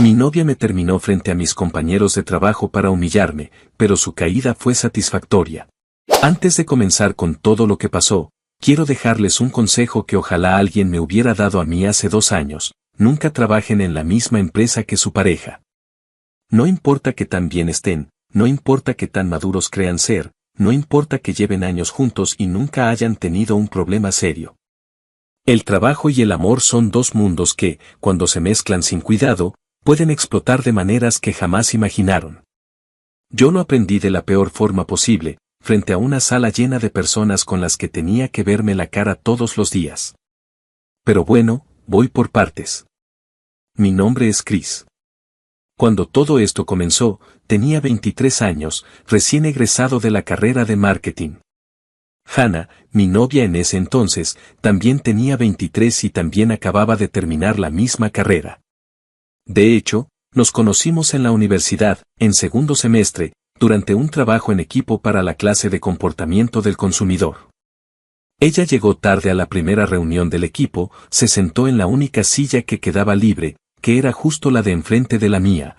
Mi novia me terminó frente a mis compañeros de trabajo para humillarme, pero su caída fue satisfactoria. Antes de comenzar con todo lo que pasó, quiero dejarles un consejo que ojalá alguien me hubiera dado a mí hace 2 años: nunca trabajen en la misma empresa que su pareja. No importa que tan bien estén, no importa que tan maduros crean ser, no importa que lleven años juntos y nunca hayan tenido un problema serio. El trabajo y el amor son 2 mundos que, cuando se mezclan sin cuidado, pueden explotar de maneras que jamás imaginaron. Yo lo aprendí de la peor forma posible, frente a una sala llena de personas con las que tenía que verme la cara todos los días. Pero bueno, voy por partes. Mi nombre es Chris. Cuando todo esto comenzó, tenía 23 años, recién egresado de la carrera de marketing. Hannah, mi novia en ese entonces, también tenía 23 y también acababa de terminar la misma carrera. De hecho, nos conocimos en la universidad, en segundo semestre, durante un trabajo en equipo para la clase de comportamiento del consumidor. Ella llegó tarde a la primera reunión del equipo, se sentó en la única silla que quedaba libre, que era justo la de enfrente de la mía.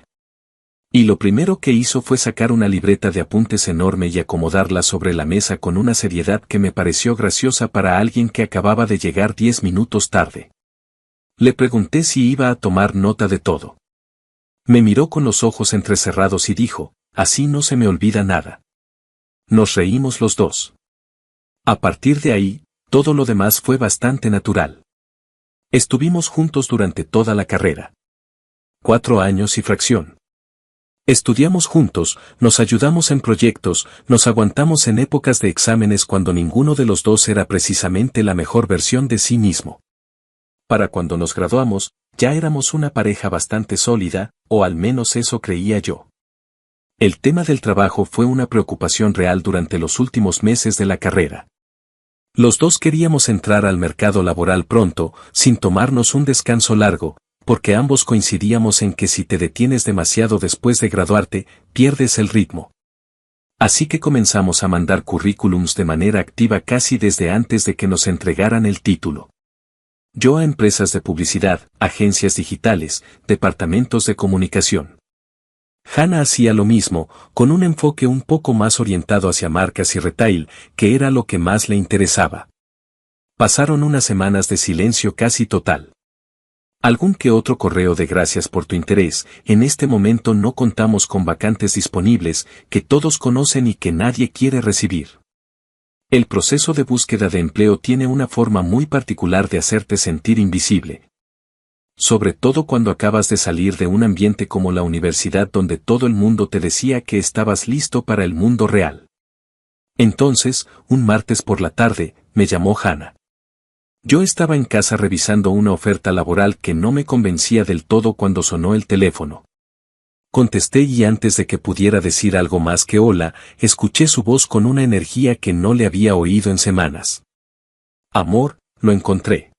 Y lo primero que hizo fue sacar una libreta de apuntes enorme y acomodarla sobre la mesa con una seriedad que me pareció graciosa para alguien que acababa de llegar 10 minutos tarde. Le pregunté si iba a tomar nota de todo. Me miró con los ojos entrecerrados y dijo: así no se me olvida nada. Nos reímos los dos. A partir de ahí, todo lo demás fue bastante natural. Estuvimos juntos durante toda la carrera. 4 años y fracción. Estudiamos juntos, nos ayudamos en proyectos, nos aguantamos en épocas de exámenes cuando ninguno de los dos era precisamente la mejor versión de sí mismo. Para cuando nos graduamos, ya éramos una pareja bastante sólida, o al menos eso creía yo. El tema del trabajo fue una preocupación real durante los últimos meses de la carrera. Los dos queríamos entrar al mercado laboral pronto, sin tomarnos un descanso largo, porque ambos coincidíamos en que si te detienes demasiado después de graduarte, pierdes el ritmo. Así que comenzamos a mandar currículums de manera activa casi desde antes de que nos entregaran el título. Yo a empresas de publicidad, agencias digitales, departamentos de comunicación. Hannah hacía lo mismo, con un enfoque un poco más orientado hacia marcas y retail, que era lo que más le interesaba. Pasaron unas semanas de silencio casi total. Algún que otro correo de gracias por tu interés. En este momento no contamos con vacantes disponibles, que todos conocen y que nadie quiere recibir. El proceso de búsqueda de empleo tiene una forma muy particular de hacerte sentir invisible. Sobre todo cuando acabas de salir de un ambiente como la universidad donde todo el mundo te decía que estabas listo para el mundo real. Entonces, un martes por la tarde, me llamó Hannah. Yo estaba en casa revisando una oferta laboral que no me convencía del todo cuando sonó el teléfono. Contesté y antes de que pudiera decir algo más que hola, escuché su voz con una energía que no le había oído en semanas. Amor, lo encontré.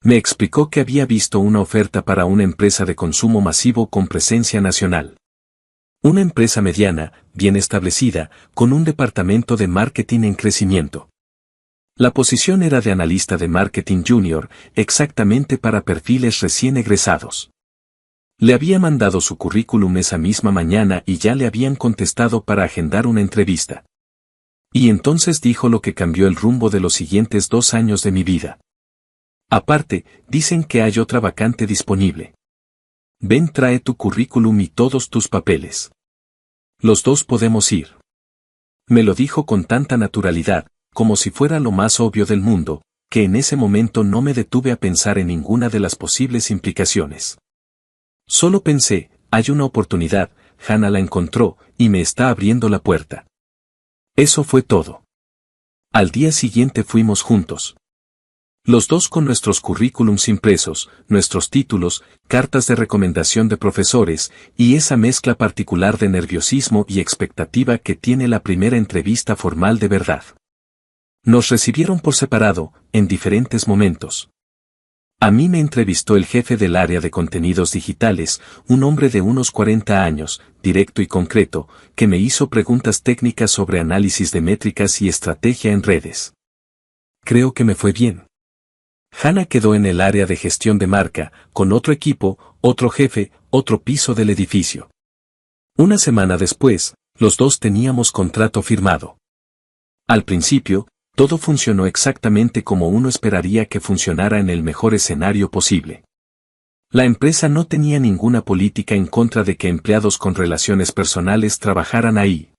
Me explicó que había visto una oferta para una empresa de consumo masivo con presencia nacional. Una empresa mediana, bien establecida, con un departamento de marketing en crecimiento. La posición era de analista de marketing junior, exactamente para perfiles recién egresados. Le había mandado su currículum esa misma mañana y ya le habían contestado para agendar una entrevista. Y entonces dijo lo que cambió el rumbo de los siguientes 2 años de mi vida. Aparte, dicen que hay otra vacante disponible. Ven, trae tu currículum y todos tus papeles. Los dos podemos ir. Me lo dijo con tanta naturalidad, como si fuera lo más obvio del mundo, que en ese momento no me detuve a pensar en ninguna de las posibles implicaciones. Solo pensé, hay una oportunidad, Hannah la encontró, y me está abriendo la puerta. Eso fue todo. Al día siguiente fuimos juntos. Los dos con nuestros currículums impresos, nuestros títulos, cartas de recomendación de profesores, y esa mezcla particular de nerviosismo y expectativa que tiene la primera entrevista formal de verdad. Nos recibieron por separado, en diferentes momentos. A mí me entrevistó el jefe del área de contenidos digitales, un hombre de unos 40 años, directo y concreto, que me hizo preguntas técnicas sobre análisis de métricas y estrategia en redes. Creo que me fue bien. Hannah quedó en el área de gestión de marca, con otro equipo, otro jefe, otro piso del edificio. Una semana después, los dos teníamos contrato firmado. Al principio, todo funcionó exactamente como uno esperaría que funcionara en el mejor escenario posible. La empresa no tenía ninguna política en contra de que empleados con relaciones personales trabajaran ahí.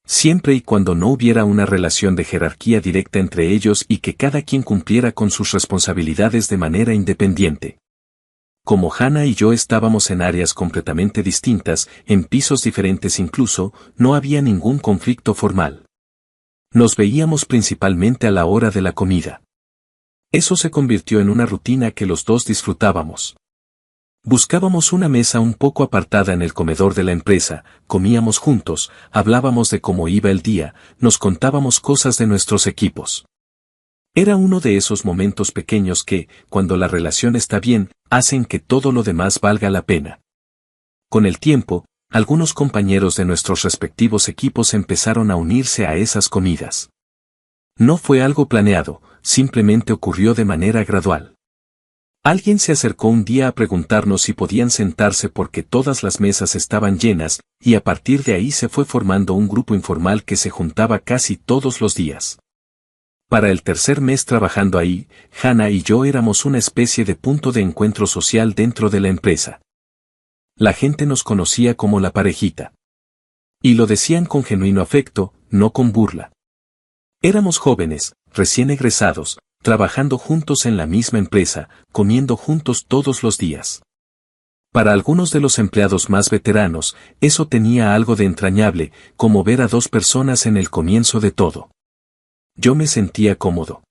Siempre y cuando no hubiera una relación de jerarquía directa entre ellos y que cada quien cumpliera con sus responsabilidades de manera independiente. Como Hannah y yo estábamos en áreas completamente distintas, en pisos diferentes incluso, no había ningún conflicto formal. Nos veíamos principalmente a la hora de la comida. Eso se convirtió en una rutina que los dos disfrutábamos. Buscábamos una mesa un poco apartada en el comedor de la empresa, comíamos juntos, hablábamos de cómo iba el día, nos contábamos cosas de nuestros equipos. Era uno de esos momentos pequeños que, cuando la relación está bien, hacen que todo lo demás valga la pena. Con el tiempo, algunos compañeros de nuestros respectivos equipos empezaron a unirse a esas comidas. No fue algo planeado, simplemente ocurrió de manera gradual. Alguien se acercó un día a preguntarnos si podían sentarse porque todas las mesas estaban llenas, y a partir de ahí se fue formando un grupo informal que se juntaba casi todos los días. Para el tercer mes trabajando ahí, Hannah y yo éramos una especie de punto de encuentro social dentro de la empresa. La gente nos conocía como la parejita. Y lo decían con genuino afecto, no con burla. Éramos jóvenes, recién egresados, trabajando juntos en la misma empresa, comiendo juntos todos los días. Para algunos de los empleados más veteranos, eso tenía algo de entrañable, como ver a dos personas en el comienzo de todo. Yo me sentía cómodo.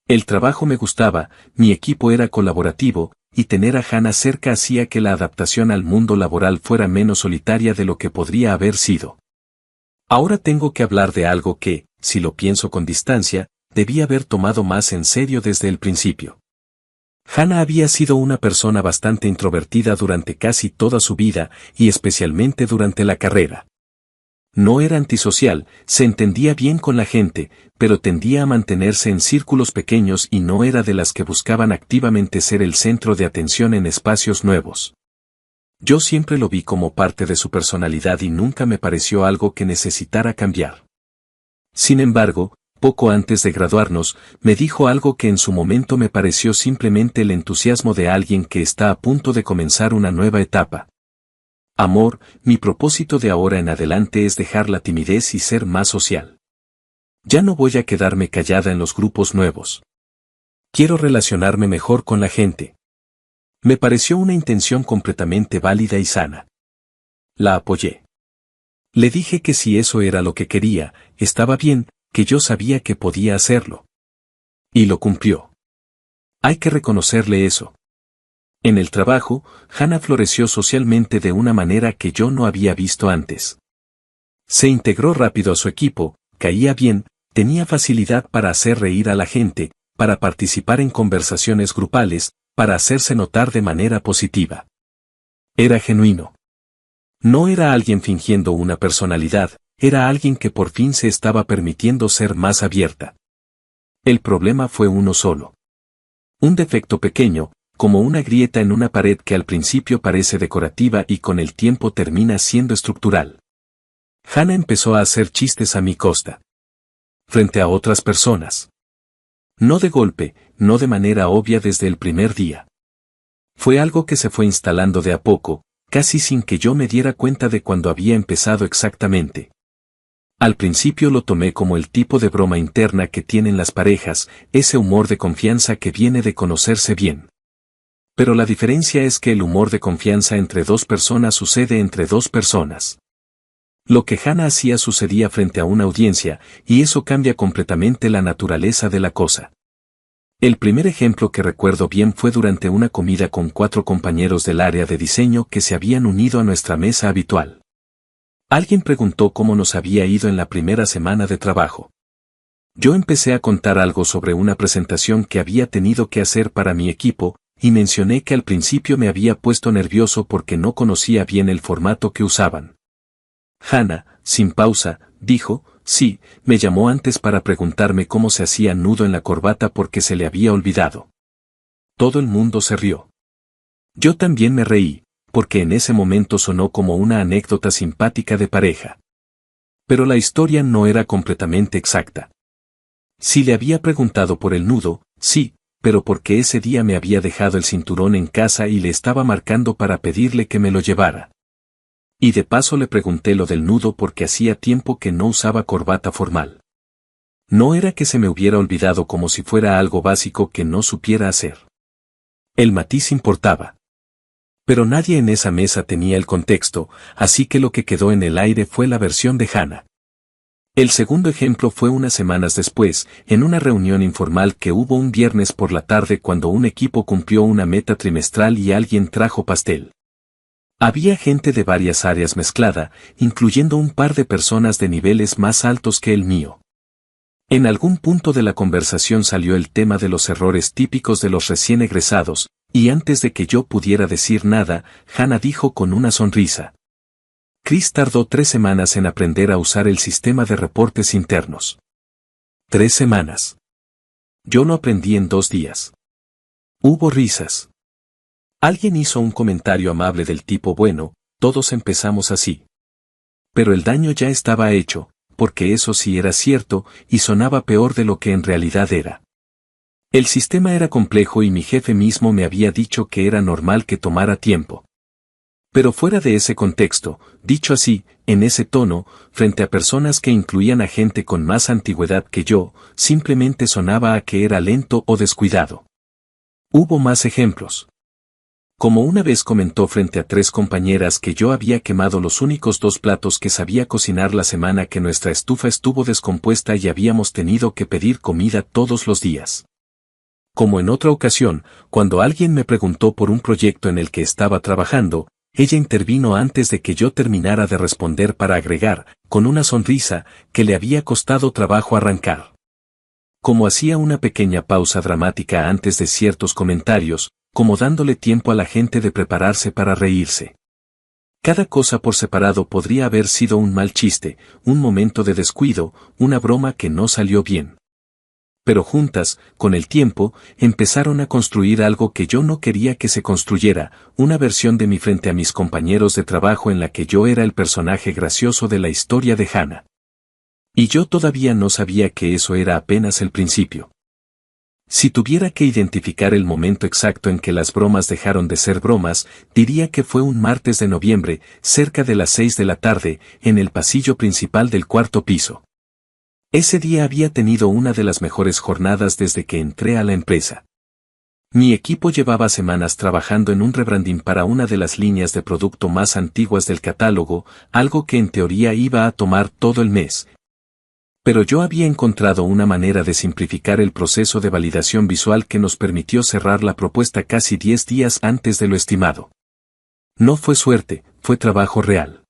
El trabajo me gustaba, mi equipo era colaborativo, y tener a Hannah cerca hacía que la adaptación al mundo laboral fuera menos solitaria de lo que podría haber sido. Ahora tengo que hablar de algo que, si lo pienso con distancia, debí haber tomado más en serio desde el principio. Hannah había sido una persona bastante introvertida durante casi toda su vida y especialmente durante la carrera. No era antisocial, se entendía bien con la gente, pero tendía a mantenerse en círculos pequeños y no era de las que buscaban activamente ser el centro de atención en espacios nuevos. Yo siempre lo vi como parte de su personalidad y nunca me pareció algo que necesitara cambiar. Sin embargo, poco antes de graduarnos, me dijo algo que en su momento me pareció simplemente el entusiasmo de alguien que está a punto de comenzar una nueva etapa. Amor, mi propósito de ahora en adelante es dejar la timidez y ser más social. Ya no voy a quedarme callada en los grupos nuevos. Quiero relacionarme mejor con la gente. Me pareció una intención completamente válida y sana. La apoyé. Le dije que si eso era lo que quería, estaba bien, que yo sabía que podía hacerlo. Y lo cumplió. Hay que reconocerle eso. En el trabajo, Hannah floreció socialmente de una manera que yo no había visto antes. Se integró rápido a su equipo, caía bien, tenía facilidad para hacer reír a la gente, para participar en conversaciones grupales, para hacerse notar de manera positiva. Era genuino. No era alguien fingiendo una personalidad, era alguien que por fin se estaba permitiendo ser más abierta. El problema fue uno solo. Un defecto pequeño, como una grieta en una pared que al principio parece decorativa y con el tiempo termina siendo estructural. Hannah empezó a hacer chistes a mi costa. Frente a otras personas. No de golpe, no de manera obvia desde el primer día. Fue algo que se fue instalando de a poco, casi sin que yo me diera cuenta de cuándo había empezado exactamente. Al principio lo tomé como el tipo de broma interna que tienen las parejas, ese humor de confianza que viene de conocerse bien. Pero la diferencia es que el humor de confianza entre dos personas sucede entre dos personas. Lo que Hannah hacía sucedía frente a una audiencia, y eso cambia completamente la naturaleza de la cosa. El primer ejemplo que recuerdo bien fue durante una comida con 4 compañeros del área de diseño que se habían unido a nuestra mesa habitual. Alguien preguntó cómo nos había ido en la primera semana de trabajo. Yo empecé a contar algo sobre una presentación que había tenido que hacer para mi equipo, y mencioné que al principio me había puesto nervioso porque no conocía bien el formato que usaban. Hannah, sin pausa, dijo, sí, me llamó antes para preguntarme cómo se hacía nudo en la corbata porque se le había olvidado. Todo el mundo se rió. Yo también me reí, porque en ese momento sonó como una anécdota simpática de pareja. Pero la historia no era completamente exacta. Sí le había preguntado por el nudo, sí, pero porque ese día me había dejado el cinturón en casa y le estaba marcando para pedirle que me lo llevara. Y de paso le pregunté lo del nudo porque hacía tiempo que no usaba corbata formal. No era que se me hubiera olvidado como si fuera algo básico que no supiera hacer. El matiz importaba. Pero nadie en esa mesa tenía el contexto, así que lo que quedó en el aire fue la versión de Hannah. El segundo ejemplo fue unas semanas después, en una reunión informal que hubo un viernes por la tarde cuando un equipo cumplió una meta trimestral y alguien trajo pastel. Había gente de varias áreas mezclada, incluyendo un par de personas de niveles más altos que el mío. En algún punto de la conversación salió el tema de los errores típicos de los recién egresados, y antes de que yo pudiera decir nada, Hannah dijo con una sonrisa. Chris tardó 3 semanas en aprender a usar el sistema de reportes internos. 3 semanas. Yo lo aprendí en 2 días. Hubo risas. Alguien hizo un comentario amable del tipo bueno, todos empezamos así. Pero el daño ya estaba hecho, porque eso sí era cierto, y sonaba peor de lo que en realidad era. El sistema era complejo y mi jefe mismo me había dicho que era normal que tomara tiempo. Pero fuera de ese contexto, dicho así, en ese tono, frente a personas que incluían a gente con más antigüedad que yo, simplemente sonaba a que era lento o descuidado. Hubo más ejemplos. Como una vez comentó frente a 3 compañeras que yo había quemado los únicos 2 platos que sabía cocinar la semana que nuestra estufa estuvo descompuesta y habíamos tenido que pedir comida todos los días. Como en otra ocasión, cuando alguien me preguntó por un proyecto en el que estaba trabajando, ella intervino antes de que yo terminara de responder para agregar, con una sonrisa, que le había costado trabajo arrancar. Como hacía una pequeña pausa dramática antes de ciertos comentarios, como dándole tiempo a la gente de prepararse para reírse. Cada cosa por separado podría haber sido un mal chiste, un momento de descuido, una broma que no salió bien. Pero juntas, con el tiempo, empezaron a construir algo que yo no quería que se construyera, una versión de mí frente a mis compañeros de trabajo en la que yo era el personaje gracioso de la historia de Hannah. Y yo todavía no sabía que eso era apenas el principio. Si tuviera que identificar el momento exacto en que las bromas dejaron de ser bromas, diría que fue un martes de noviembre, cerca de las 6 de la tarde, en el pasillo principal del 4º piso. Ese día había tenido una de las mejores jornadas desde que entré a la empresa. Mi equipo llevaba semanas trabajando en un rebranding para una de las líneas de producto más antiguas del catálogo, algo que en teoría iba a tomar todo el mes. Pero yo había encontrado una manera de simplificar el proceso de validación visual que nos permitió cerrar la propuesta casi 10 días antes de lo estimado. No fue suerte, fue trabajo real.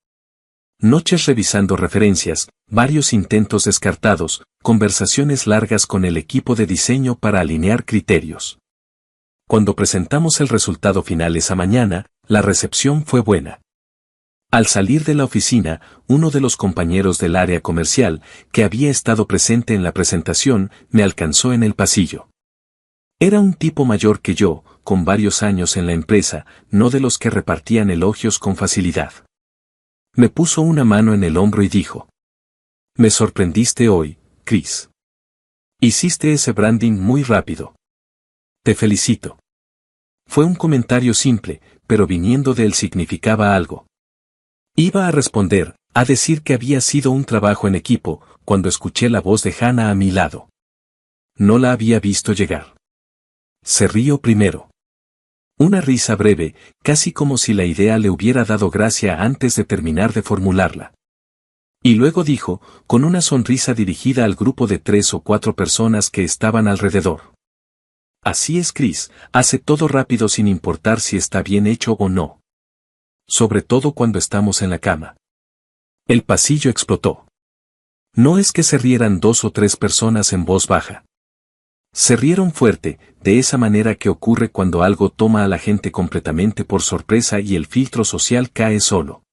Noches revisando referencias, varios intentos descartados, conversaciones largas con el equipo de diseño para alinear criterios. Cuando presentamos el resultado final esa mañana, la recepción fue buena. Al salir de la oficina, uno de los compañeros del área comercial, que había estado presente en la presentación, me alcanzó en el pasillo. Era un tipo mayor que yo, con varios años en la empresa, no de los que repartían elogios con facilidad. Me puso una mano en el hombro y dijo: «Me sorprendiste hoy, Chris. Hiciste ese branding muy rápido. Te felicito». Fue un comentario simple, pero viniendo de él significaba algo. Iba a responder, a decir que había sido un trabajo en equipo, cuando escuché la voz de Hannah a mi lado. No la había visto llegar. Se rió primero. Una risa breve, casi como si la idea le hubiera dado gracia antes de terminar de formularla. Y luego dijo, con una sonrisa dirigida al grupo de 3 o 4 personas que estaban alrededor: «Así es, Chris, hace todo rápido sin importar si está bien hecho o no. Sobre todo cuando estamos en la cama». El pasillo explotó. No es que se rieran 2 o 3 personas en voz baja. Se rieron fuerte, de esa manera que ocurre cuando algo toma a la gente completamente por sorpresa y el filtro social cae solo.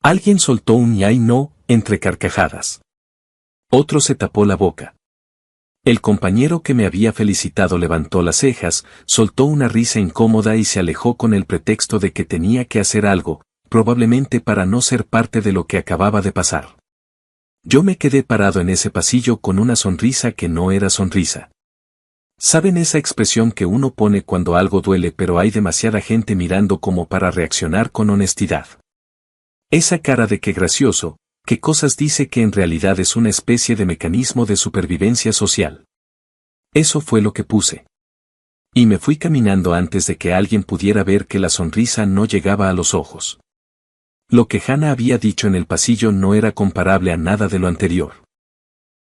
Alguien soltó un «ay no», entre carcajadas. Otro se tapó la boca. El compañero que me había felicitado levantó las cejas, soltó una risa incómoda y se alejó con el pretexto de que tenía que hacer algo, probablemente para no ser parte de lo que acababa de pasar. Yo me quedé parado en ese pasillo con una sonrisa que no era sonrisa. ¿Saben esa expresión que uno pone cuando algo duele pero hay demasiada gente mirando como para reaccionar con honestidad? Esa cara de qué gracioso, qué cosas dice que en realidad es una especie de mecanismo de supervivencia social. Eso fue lo que puse. Y me fui caminando antes de que alguien pudiera ver que la sonrisa no llegaba a los ojos. Lo que Hannah había dicho en el pasillo no era comparable a nada de lo anterior.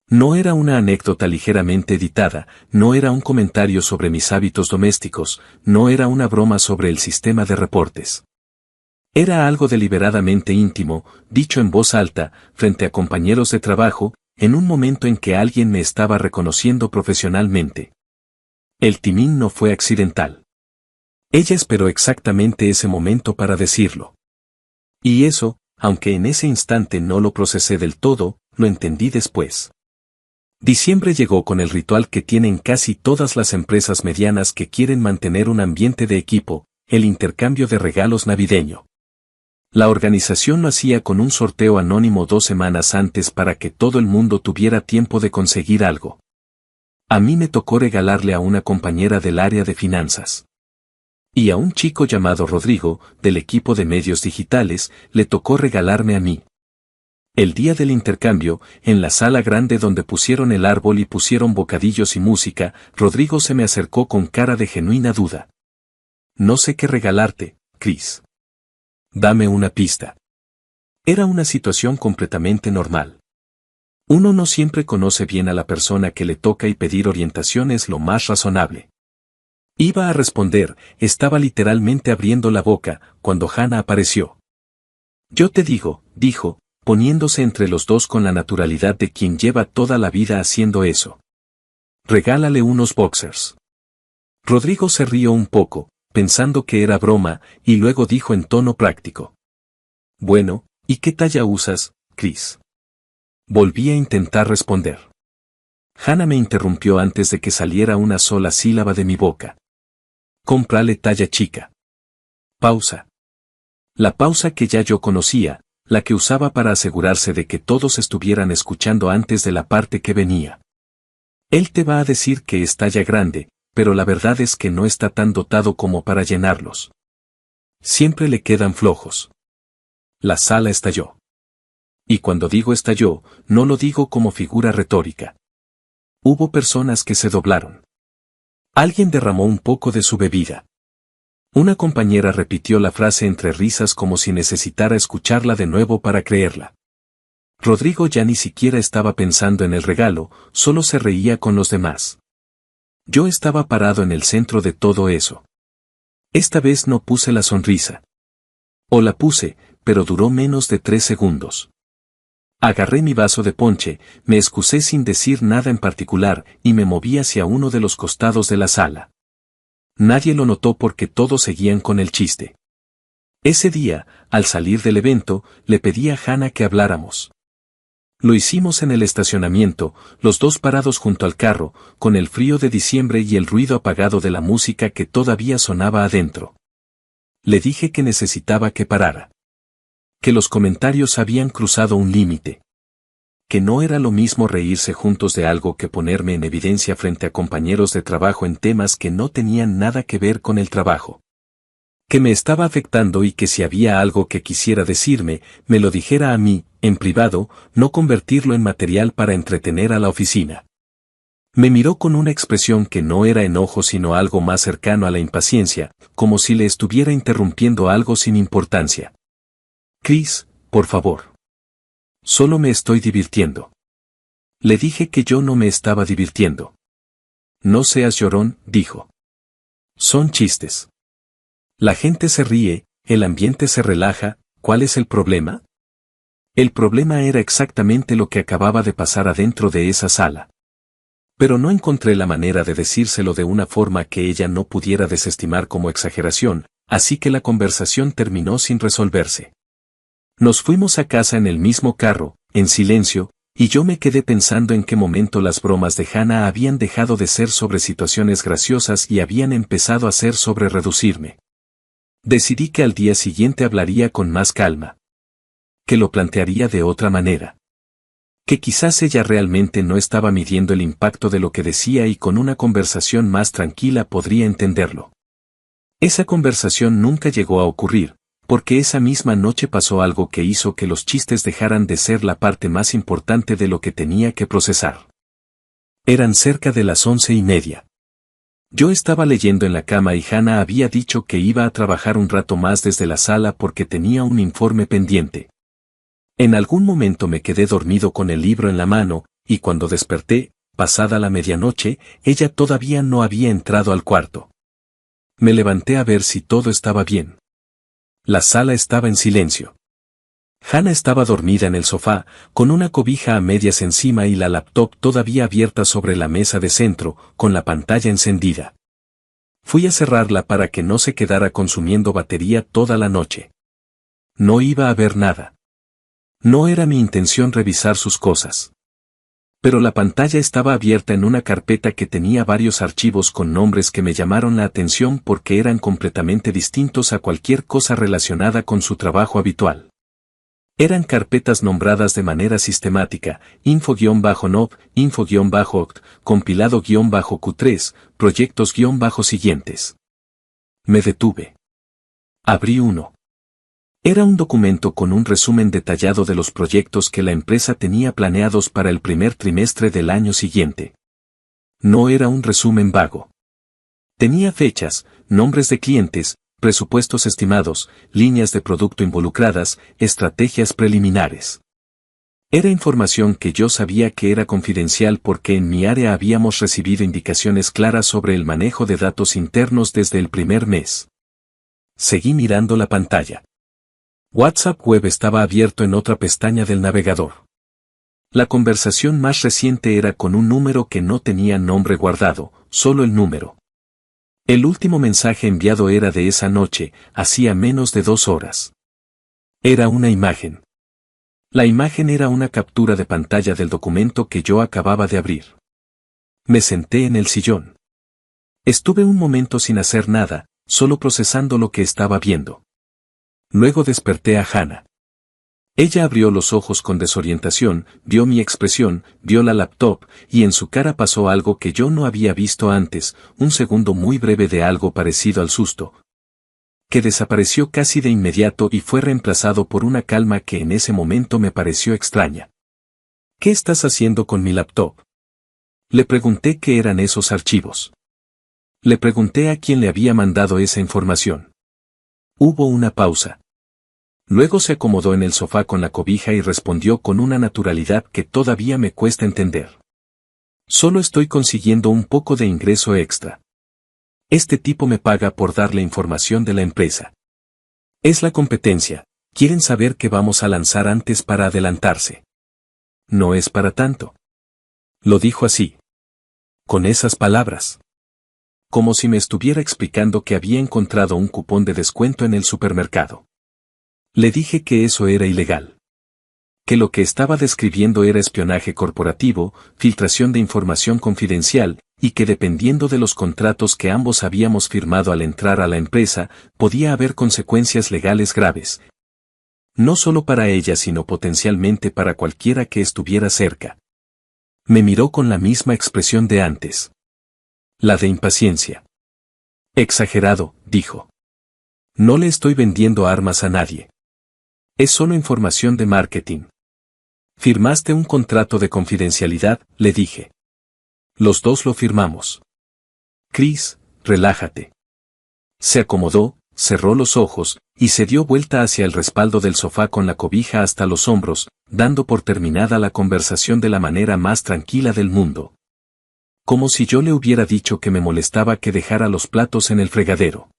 No era una anécdota ligeramente editada, no era un comentario sobre mis hábitos domésticos, no era una broma sobre el sistema de reportes. Era algo deliberadamente íntimo, dicho en voz alta, frente a compañeros de trabajo, en un momento en que alguien me estaba reconociendo profesionalmente. El timín no fue accidental. Ella esperó exactamente ese momento para decirlo. Y eso, aunque en ese instante no lo procesé del todo, lo entendí después. Diciembre llegó con el ritual que tienen casi todas las empresas medianas que quieren mantener un ambiente de equipo, el intercambio de regalos navideño. La organización lo hacía con un sorteo anónimo 2 semanas antes para que todo el mundo tuviera tiempo de conseguir algo. A mí me tocó regalarle a una compañera del área de finanzas. Y a un chico llamado Rodrigo, del equipo de medios digitales, le tocó regalarme a mí. El día del intercambio, en la sala grande donde pusieron el árbol y pusieron bocadillos y música, Rodrigo se me acercó con cara de genuina duda. No sé qué regalarte, Chris. Dame una pista. Era una situación completamente normal. Uno no siempre conoce bien a la persona que le toca y pedir orientación es lo más razonable. Iba a responder, estaba literalmente abriendo la boca, cuando Hannah apareció. Yo te digo, dijo, poniéndose entre los dos con la naturalidad de quien lleva toda la vida haciendo eso. Regálale unos boxers. Rodrigo se rió un poco, pensando que era broma, y luego dijo en tono práctico. Bueno, ¿y qué talla usas, Chris? Volví a intentar responder. Hannah me interrumpió antes de que saliera una sola sílaba de mi boca. Cómprale talla chica. Pausa. La pausa que ya yo conocía, la que usaba para asegurarse de que todos estuvieran escuchando antes de la parte que venía. Él te va a decir que es talla grande, pero la verdad es que no está tan dotado como para llenarlos. Siempre le quedan flojos. La sala estalló. Y cuando digo estalló, no lo digo como figura retórica. Hubo personas que se doblaron. Alguien derramó un poco de su bebida. Una compañera repitió la frase entre risas como si necesitara escucharla de nuevo para creerla. Rodrigo ya ni siquiera estaba pensando en el regalo, solo se reía con los demás. Yo estaba parado en el centro de todo eso. Esta vez no puse la sonrisa. O la puse, pero duró menos de 3 segundos. Agarré mi vaso de ponche, me excusé sin decir nada en particular y me moví hacia uno de los costados de la sala. Nadie lo notó porque todos seguían con el chiste. Ese día, al salir del evento, le pedí a Hannah que habláramos. Lo hicimos en el estacionamiento, los dos parados junto al carro, con el frío de diciembre y el ruido apagado de la música que todavía sonaba adentro. Le dije que necesitaba que parara. Que los comentarios habían cruzado un límite. Que no era lo mismo reírse juntos de algo que ponerme en evidencia frente a compañeros de trabajo en temas que no tenían nada que ver con el trabajo. Que me estaba afectando y que si había algo que quisiera decirme, me lo dijera a mí, en privado, no convertirlo en material para entretener a la oficina. Me miró con una expresión que no era enojo sino algo más cercano a la impaciencia, como si le estuviera interrumpiendo algo sin importancia. Chris, por favor. Solo me estoy divirtiendo. Le dije que yo no me estaba divirtiendo. No seas llorón, dijo. Son chistes. La gente se ríe, el ambiente se relaja, ¿cuál es el problema? El problema era exactamente lo que acababa de pasar adentro de esa sala. Pero no encontré la manera de decírselo de una forma que ella no pudiera desestimar como exageración, así que la conversación terminó sin resolverse. Nos fuimos a casa en el mismo carro, en silencio, Y yo me quedé pensando en qué momento las bromas de Hannah habían dejado de ser sobre situaciones graciosas y habían empezado a ser sobre reducirme. Decidí que al día siguiente hablaría con más calma. Que lo plantearía de otra manera. Que quizás ella realmente no estaba midiendo el impacto de lo que decía y con una conversación más tranquila podría entenderlo. Esa conversación nunca llegó a ocurrir, porque esa misma noche pasó algo que hizo que los chistes dejaran de ser la parte más importante de lo que tenía que procesar. Eran cerca de las 11:30. Yo estaba leyendo en la cama y Hannah había dicho que iba a trabajar un rato más desde la sala porque tenía un informe pendiente. En algún momento me quedé dormido con el libro en la mano, y cuando desperté, pasada la medianoche, ella todavía no había entrado al cuarto. Me levanté a ver si todo estaba bien. La sala estaba en silencio. Hannah estaba dormida en el sofá, con una cobija a medias encima y la laptop todavía abierta sobre la mesa de centro, con la pantalla encendida. Fui a cerrarla para que no se quedara consumiendo batería toda la noche. No iba a ver nada. No era mi intención revisar sus cosas. Pero la pantalla estaba abierta en una carpeta que tenía varios archivos con nombres que me llamaron la atención porque eran completamente distintos a cualquier cosa relacionada con su trabajo habitual. Eran carpetas nombradas de manera sistemática, info-nov, info-oct, compilado-q3, proyectos-siguientes. Me detuve. Abrí uno. Era un documento con un resumen detallado de los proyectos que la empresa tenía planeados para el primer trimestre del año siguiente. No era un resumen vago. Tenía fechas, nombres de clientes, presupuestos estimados, líneas de producto involucradas, estrategias preliminares. Era información que yo sabía que era confidencial porque en mi área habíamos recibido indicaciones claras sobre el manejo de datos internos desde el primer mes. Seguí mirando la pantalla. WhatsApp Web estaba abierto en otra pestaña del navegador. La conversación más reciente era con un número que no tenía nombre guardado, solo el número. El último mensaje enviado era de esa noche, hacía menos de 2 horas. Era una imagen. La imagen era una captura de pantalla del documento que yo acababa de abrir. Me senté en el sillón. Estuve un momento sin hacer nada, solo procesando lo que estaba viendo. Luego desperté a Hannah. Ella abrió los ojos con desorientación, vio mi expresión, vio la laptop, y en su cara pasó algo que yo no había visto antes, un segundo muy breve de algo parecido al susto, que desapareció casi de inmediato y fue reemplazado por una calma que en ese momento me pareció extraña. ¿Qué estás haciendo con mi laptop? Le pregunté qué eran esos archivos. Le pregunté a quién le había mandado esa información. Hubo una pausa. Luego se acomodó en el sofá con la cobija y respondió con una naturalidad que todavía me cuesta entender. Solo estoy consiguiendo un poco de ingreso extra. Este tipo me paga por darle información de la empresa. Es la competencia, quieren saber qué vamos a lanzar antes para adelantarse. No es para tanto. Lo dijo así. Con esas palabras. Como si me estuviera explicando que había encontrado un cupón de descuento en el supermercado. Le dije que eso era ilegal. Que lo que estaba describiendo era espionaje corporativo, filtración de información confidencial, y que dependiendo de los contratos que ambos habíamos firmado al entrar a la empresa, podía haber consecuencias legales graves. No solo para ella sino potencialmente para cualquiera que estuviera cerca. Me miró con la misma expresión de antes. La de impaciencia. Exagerado, dijo. No le estoy vendiendo armas a nadie. Es solo información de marketing. Firmaste un contrato de confidencialidad, le dije. Los dos lo firmamos. Chris, relájate. Se acomodó, cerró los ojos, y se dio vuelta hacia el respaldo del sofá con la cobija hasta los hombros, dando por terminada la conversación de la manera más tranquila del mundo. Como si yo le hubiera dicho que me molestaba que dejara los platos en el fregadero.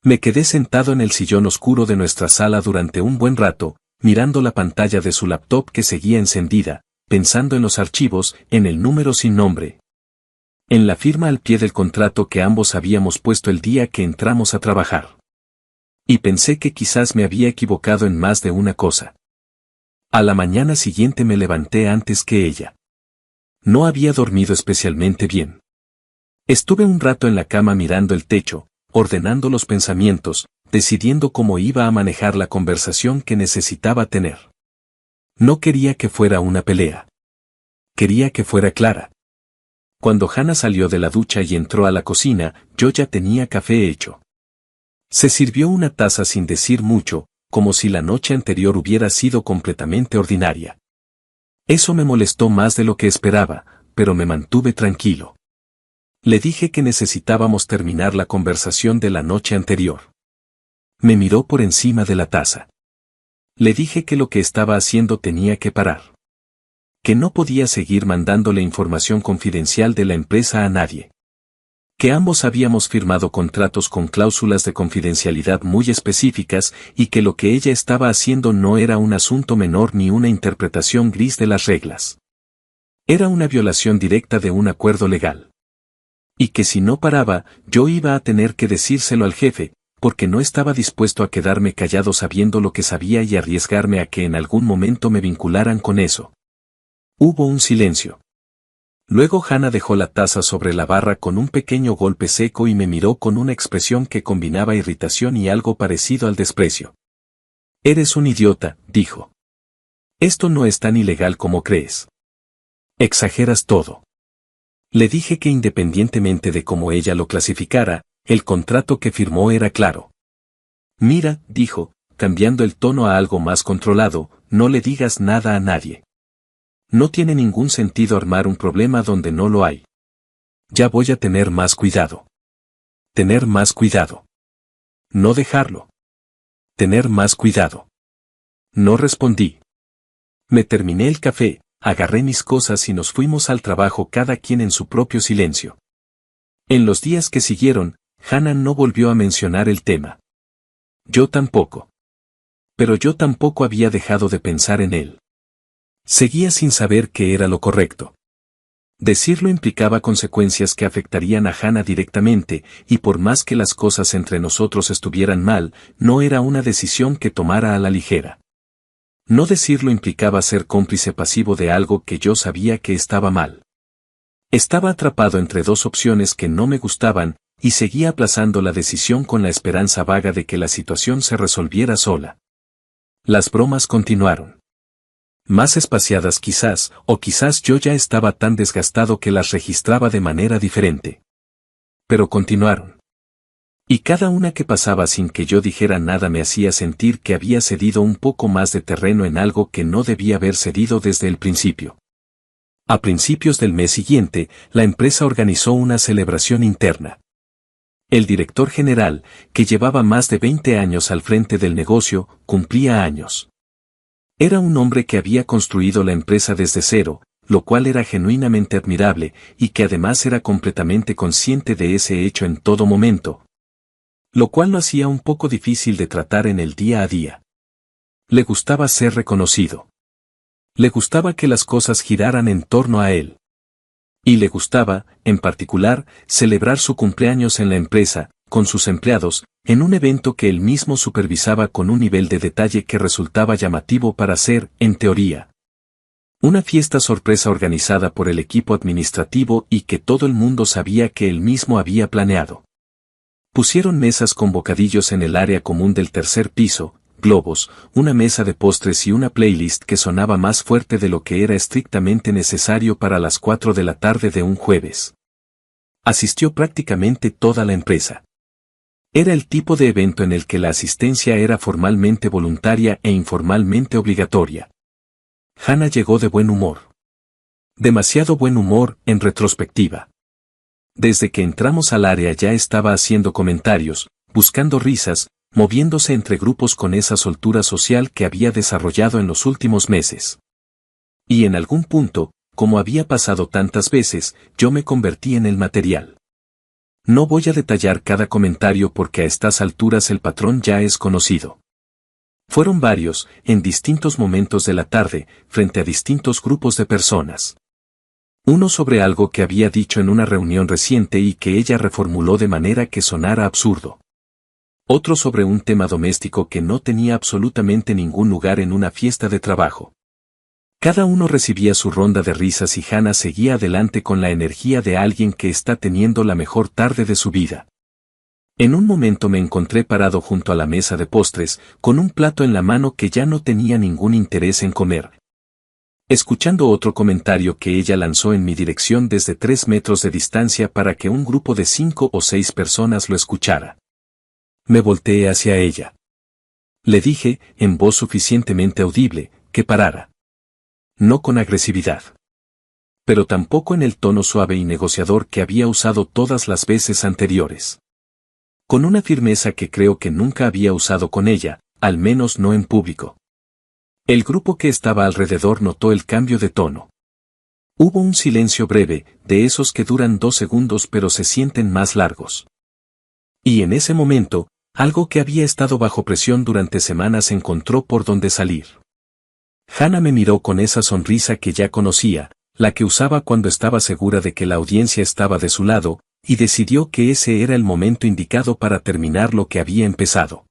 Me quedé sentado en el sillón oscuro de nuestra sala durante un buen rato, mirando la pantalla de su laptop que seguía encendida, pensando en los archivos, en el número sin nombre. En la firma al pie del contrato que ambos habíamos puesto el día que entramos a trabajar. Y pensé que quizás me había equivocado en más de una cosa. A la mañana siguiente me levanté antes que ella. No había dormido especialmente bien. Estuve un rato en la cama mirando el techo, ordenando los pensamientos, decidiendo cómo iba a manejar la conversación que necesitaba tener. No quería que fuera una pelea. Quería que fuera clara. Cuando Hannah salió de la ducha y entró a la cocina, yo ya tenía café hecho. Se sirvió una taza sin decir mucho, como si la noche anterior hubiera sido completamente ordinaria. Eso me molestó más de lo que esperaba, pero me mantuve tranquilo. Le dije que necesitábamos terminar la conversación de la noche anterior. Me miró por encima de la taza. Le dije que lo que estaba haciendo tenía que parar. Que no podía seguir mandándole información confidencial de la empresa a nadie. Que ambos habíamos firmado contratos con cláusulas de confidencialidad muy específicas y que lo que ella estaba haciendo no era un asunto menor ni una interpretación gris de las reglas. Era una violación directa de un acuerdo legal. Y que si no paraba, yo iba a tener que decírselo al jefe, porque no estaba dispuesto a quedarme callado sabiendo lo que sabía y arriesgarme a que en algún momento me vincularan con eso. Hubo un silencio. Luego Hannah dejó la taza sobre la barra con un pequeño golpe seco y me miró con una expresión que combinaba irritación y algo parecido al desprecio. «Eres un idiota», dijo. «Esto no es tan ilegal como crees. Exageras todo». Le dije que independientemente de cómo ella lo clasificara, el contrato que firmó era claro. «Mira», dijo, cambiando el tono a algo más controlado, «no le digas nada a nadie. No tiene ningún sentido armar un problema donde no lo hay. Ya voy a tener más cuidado. Tener más cuidado. No dejarlo. Tener más cuidado». No respondí. Me terminé el café, agarré mis cosas y nos fuimos al trabajo cada quien en su propio silencio. En los días que siguieron, Hannah no volvió a mencionar el tema. Yo tampoco. Pero yo tampoco había dejado de pensar en él. Seguía sin saber qué era lo correcto. Decirlo implicaba consecuencias que afectarían a Hannah directamente, y por más que las cosas entre nosotros estuvieran mal, no era una decisión que tomara a la ligera. No decirlo implicaba ser cómplice pasivo de algo que yo sabía que estaba mal. Estaba atrapado entre dos opciones que no me gustaban, y seguía aplazando la decisión con la esperanza vaga de que la situación se resolviera sola. Las bromas continuaron. Más espaciadas quizás, o quizás yo ya estaba tan desgastado que las registraba de manera diferente. Pero continuaron. Y cada una que pasaba sin que yo dijera nada me hacía sentir que había cedido un poco más de terreno en algo que no debía haber cedido desde el principio. A principios del mes siguiente, la empresa organizó una celebración interna. El director general, que llevaba más de 20 años al frente del negocio, cumplía años. Era un hombre que había construido la empresa desde cero, lo cual era genuinamente admirable, y que además era completamente consciente de ese hecho en todo momento. Lo cual lo hacía un poco difícil de tratar en el día a día. Le gustaba ser reconocido. Le gustaba que las cosas giraran en torno a él. Y le gustaba, en particular, celebrar su cumpleaños en la empresa, con sus empleados, en un evento que él mismo supervisaba con un nivel de detalle que resultaba llamativo para ser, en teoría, una fiesta sorpresa organizada por el equipo administrativo y que todo el mundo sabía que él mismo había planeado. Pusieron mesas con bocadillos en el área común del tercer piso, globos, una mesa de postres y una playlist que sonaba más fuerte de lo que era estrictamente necesario para las 4 de la tarde de un jueves. Asistió prácticamente toda la empresa. Era el tipo de evento en el que la asistencia era formalmente voluntaria e informalmente obligatoria. Hannah llegó de buen humor. Demasiado buen humor, en retrospectiva. Desde que entramos al área ya estaba haciendo comentarios, buscando risas, moviéndose entre grupos con esa soltura social que había desarrollado en los últimos meses. Y en algún punto, como había pasado tantas veces, yo me convertí en el material. No voy a detallar cada comentario porque a estas alturas el patrón ya es conocido. Fueron varios, en distintos momentos de la tarde, frente a distintos grupos de personas. Uno sobre algo que había dicho en una reunión reciente y que ella reformuló de manera que sonara absurdo. Otro sobre un tema doméstico que no tenía absolutamente ningún lugar en una fiesta de trabajo. Cada uno recibía su ronda de risas y Hannah seguía adelante con la energía de alguien que está teniendo la mejor tarde de su vida. En un momento me encontré parado junto a la mesa de postres, con un plato en la mano que ya no tenía ningún interés en comer. Escuchando otro comentario que ella lanzó en mi dirección desde 3 metros de distancia para que un grupo de 5 o 6 personas lo escuchara. Me volteé hacia ella. Le dije, en voz suficientemente audible, que parara. No con agresividad. Pero tampoco en el tono suave y negociador que había usado todas las veces anteriores. Con una firmeza que creo que nunca había usado con ella, al menos no en público. El grupo que estaba alrededor notó el cambio de tono. Hubo un silencio breve, de esos que duran 2 segundos pero se sienten más largos. Y en ese momento, algo que había estado bajo presión durante semanas encontró por dónde salir. Hannah me miró con esa sonrisa que ya conocía, la que usaba cuando estaba segura de que la audiencia estaba de su lado, y decidió que ese era el momento indicado para terminar lo que había empezado.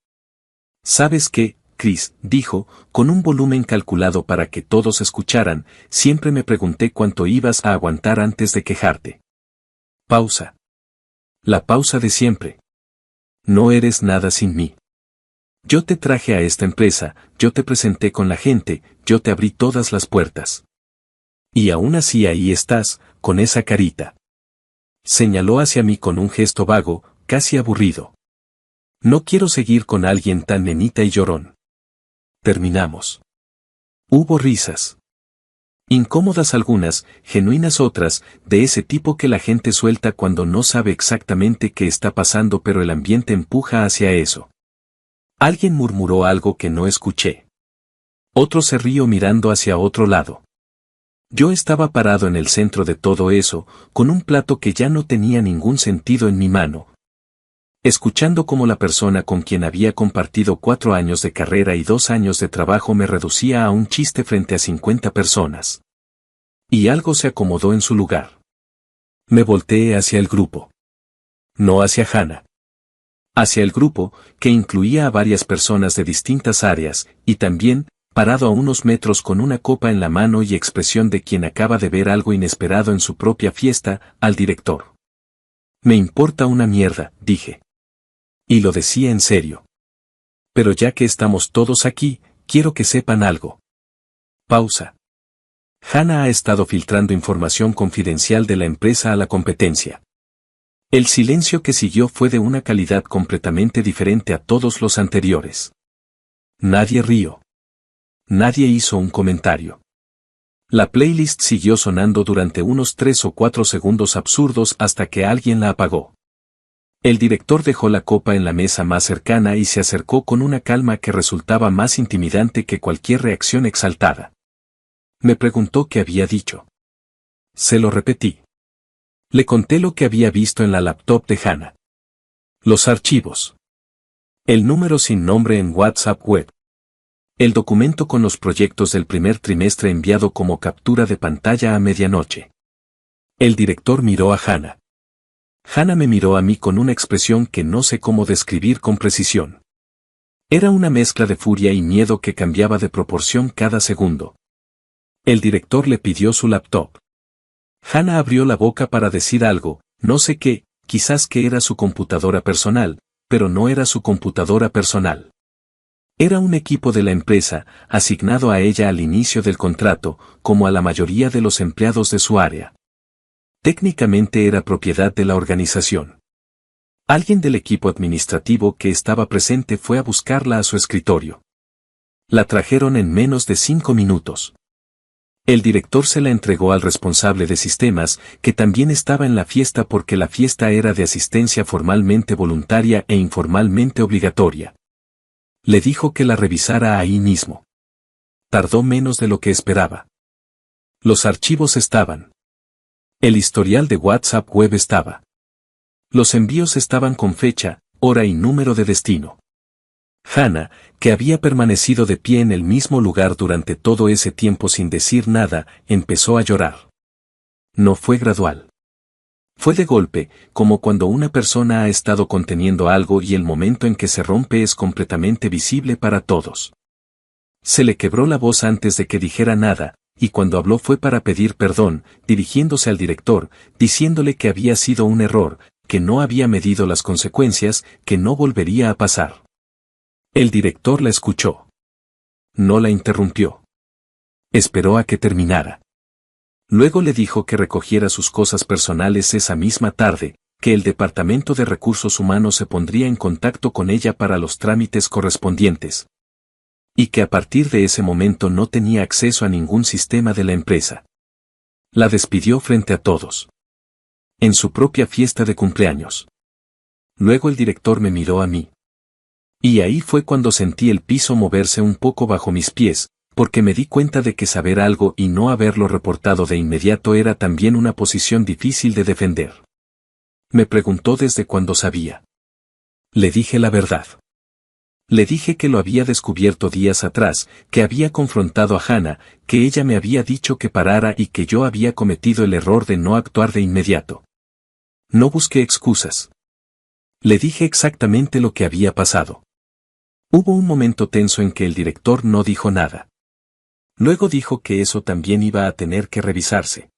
¿Sabes qué, Chris?, dijo, con un volumen calculado para que todos escucharan. Siempre me pregunté cuánto ibas a aguantar antes de quejarte. Pausa. La pausa de siempre. No eres nada sin mí. Yo te traje a esta empresa, yo te presenté con la gente, yo te abrí todas las puertas. Y aún así ahí estás, con esa carita. Señaló hacia mí con un gesto vago, casi aburrido. No quiero seguir con alguien tan nenita y llorón. Terminamos. Hubo risas. Incómodas algunas, genuinas otras, de ese tipo que la gente suelta cuando no sabe exactamente qué está pasando pero el ambiente empuja hacia eso. Alguien murmuró algo que no escuché. Otro se rió mirando hacia otro lado. Yo estaba parado en el centro de todo eso, con un plato que ya no tenía ningún sentido en mi mano. Escuchando cómo la persona con quien había compartido 4 años de carrera y 2 años de trabajo me reducía a un chiste frente a 50 personas. Y algo se acomodó en su lugar. Me volteé hacia el grupo. No hacia Hannah. Hacia el grupo, que incluía a varias personas de distintas áreas, y también, parado a unos metros con una copa en la mano y expresión de quien acaba de ver algo inesperado en su propia fiesta, al director. Me importa una mierda, dije. Y lo decía en serio. Pero ya que estamos todos aquí, quiero que sepan algo. Pausa. Hannah ha estado filtrando información confidencial de la empresa a la competencia. El silencio que siguió fue de una calidad completamente diferente a todos los anteriores. Nadie rió. Nadie hizo un comentario. La playlist siguió sonando durante unos 3 o 4 segundos absurdos hasta que alguien la apagó. El director dejó la copa en la mesa más cercana y se acercó con una calma que resultaba más intimidante que cualquier reacción exaltada. Me preguntó qué había dicho. Se lo repetí. Le conté lo que había visto en la laptop de Hannah. Los archivos. El número sin nombre en WhatsApp web. El documento con los proyectos del primer trimestre enviado como captura de pantalla a medianoche. El director miró a Hannah. Hannah me miró a mí con una expresión que no sé cómo describir con precisión. Era una mezcla de furia y miedo que cambiaba de proporción cada segundo. El director le pidió su laptop. Hannah abrió la boca para decir algo, no sé qué, quizás que era su computadora personal, pero no era su computadora personal. Era un equipo de la empresa, asignado a ella al inicio del contrato, como a la mayoría de los empleados de su área. Técnicamente era propiedad de la organización. Alguien del equipo administrativo que estaba presente fue a buscarla a su escritorio. La trajeron en menos de 5 minutos. El director se la entregó al responsable de sistemas, que también estaba en la fiesta porque la fiesta era de asistencia formalmente voluntaria e informalmente obligatoria. Le dijo que la revisara ahí mismo. Tardó menos de lo que esperaba. Los archivos estaban. El historial de WhatsApp web estaba. Los envíos estaban con fecha, hora y número de destino. Hannah, que había permanecido de pie en el mismo lugar durante todo ese tiempo sin decir nada, empezó a llorar. No fue gradual. Fue de golpe, como cuando una persona ha estado conteniendo algo y el momento en que se rompe es completamente visible para todos. Se le quebró la voz antes de que dijera nada, y cuando habló fue para pedir perdón, dirigiéndose al director, diciéndole que había sido un error, que no había medido las consecuencias, que no volvería a pasar. El director la escuchó. No la interrumpió. Esperó a que terminara. Luego le dijo que recogiera sus cosas personales esa misma tarde, que el Departamento de Recursos Humanos se pondría en contacto con ella para los trámites correspondientes. Y que a partir de ese momento no tenía acceso a ningún sistema de la empresa. La despidió frente a todos. En su propia fiesta de cumpleaños. Luego el director me miró a mí. Y ahí fue cuando sentí el piso moverse un poco bajo mis pies, porque me di cuenta de que saber algo y no haberlo reportado de inmediato era también una posición difícil de defender. Me preguntó desde cuándo sabía. Le dije la verdad. Le dije que lo había descubierto días atrás, que había confrontado a Hannah, que ella me había dicho que parara y que yo había cometido el error de no actuar de inmediato. No busqué excusas. Le dije exactamente lo que había pasado. Hubo un momento tenso en que el director no dijo nada. Luego dijo que eso también iba a tener que revisarse.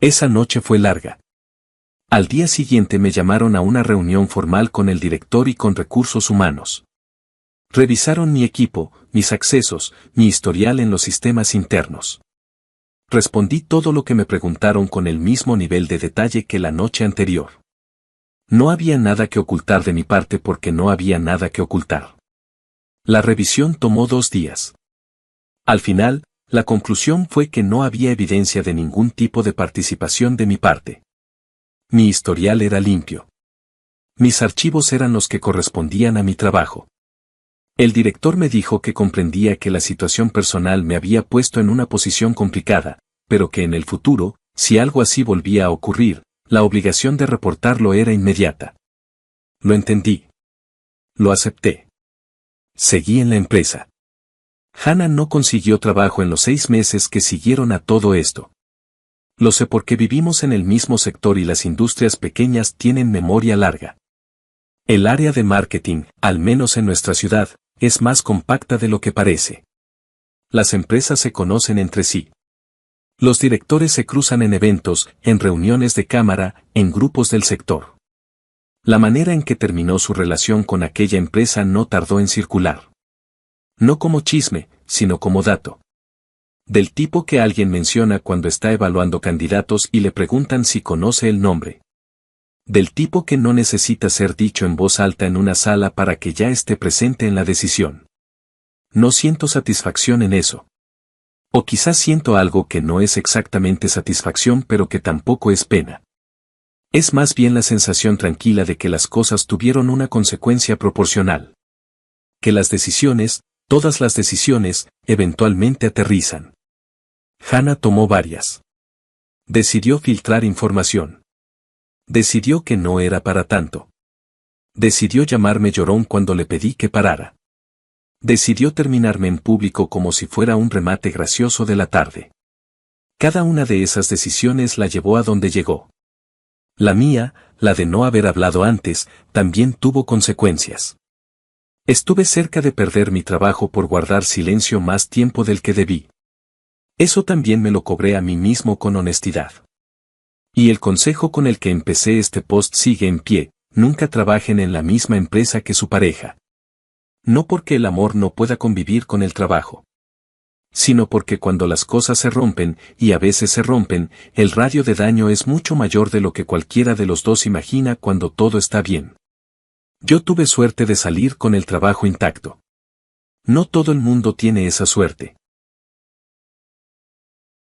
Esa noche fue larga. Al día siguiente me llamaron a una reunión formal con el director y con recursos humanos. Revisaron mi equipo, mis accesos, mi historial en los sistemas internos. Respondí todo lo que me preguntaron con el mismo nivel de detalle que la noche anterior. No había nada que ocultar de mi parte porque no había nada que ocultar. La revisión tomó 2 días. Al final, la conclusión fue que no había evidencia de ningún tipo de participación de mi parte. Mi historial era limpio. Mis archivos eran los que correspondían a mi trabajo. El director me dijo que comprendía que la situación personal me había puesto en una posición complicada, pero que en el futuro, si algo así volvía a ocurrir, la obligación de reportarlo era inmediata. Lo entendí. Lo acepté. Seguí en la empresa. Hannah no consiguió trabajo en los 6 meses que siguieron a todo esto. Lo sé porque vivimos en el mismo sector y las industrias pequeñas tienen memoria larga. El área de marketing, al menos en nuestra ciudad, es más compacta de lo que parece. Las empresas se conocen entre sí. Los directores se cruzan en eventos, en reuniones de cámara, en grupos del sector. La manera en que terminó su relación con aquella empresa no tardó en circular. No como chisme, sino como dato. Del tipo que alguien menciona cuando está evaluando candidatos y le preguntan si conoce el nombre. Del tipo que no necesita ser dicho en voz alta en una sala para que ya esté presente en la decisión. No siento satisfacción en eso. O quizás siento algo que no es exactamente satisfacción pero que tampoco es pena. Es más bien la sensación tranquila de que las cosas tuvieron una consecuencia proporcional. Que las decisiones, todas las decisiones, eventualmente aterrizan. Hannah tomó varias. Decidió filtrar información. Decidió que no era para tanto. Decidió llamarme llorón cuando le pedí que parara. Decidió terminarme en público como si fuera un remate gracioso de la tarde. Cada una de esas decisiones la llevó a donde llegó. La mía, la de no haber hablado antes, también tuvo consecuencias. Estuve cerca de perder mi trabajo por guardar silencio más tiempo del que debí. Eso también me lo cobré a mí mismo con honestidad. Y el consejo con el que empecé este post sigue en pie: nunca trabajen en la misma empresa que su pareja. No porque el amor no pueda convivir con el trabajo, sino porque cuando las cosas se rompen, y a veces se rompen, el radio de daño es mucho mayor de lo que cualquiera de los dos imagina cuando todo está bien. Yo tuve suerte de salir con el trabajo intacto. No todo el mundo tiene esa suerte.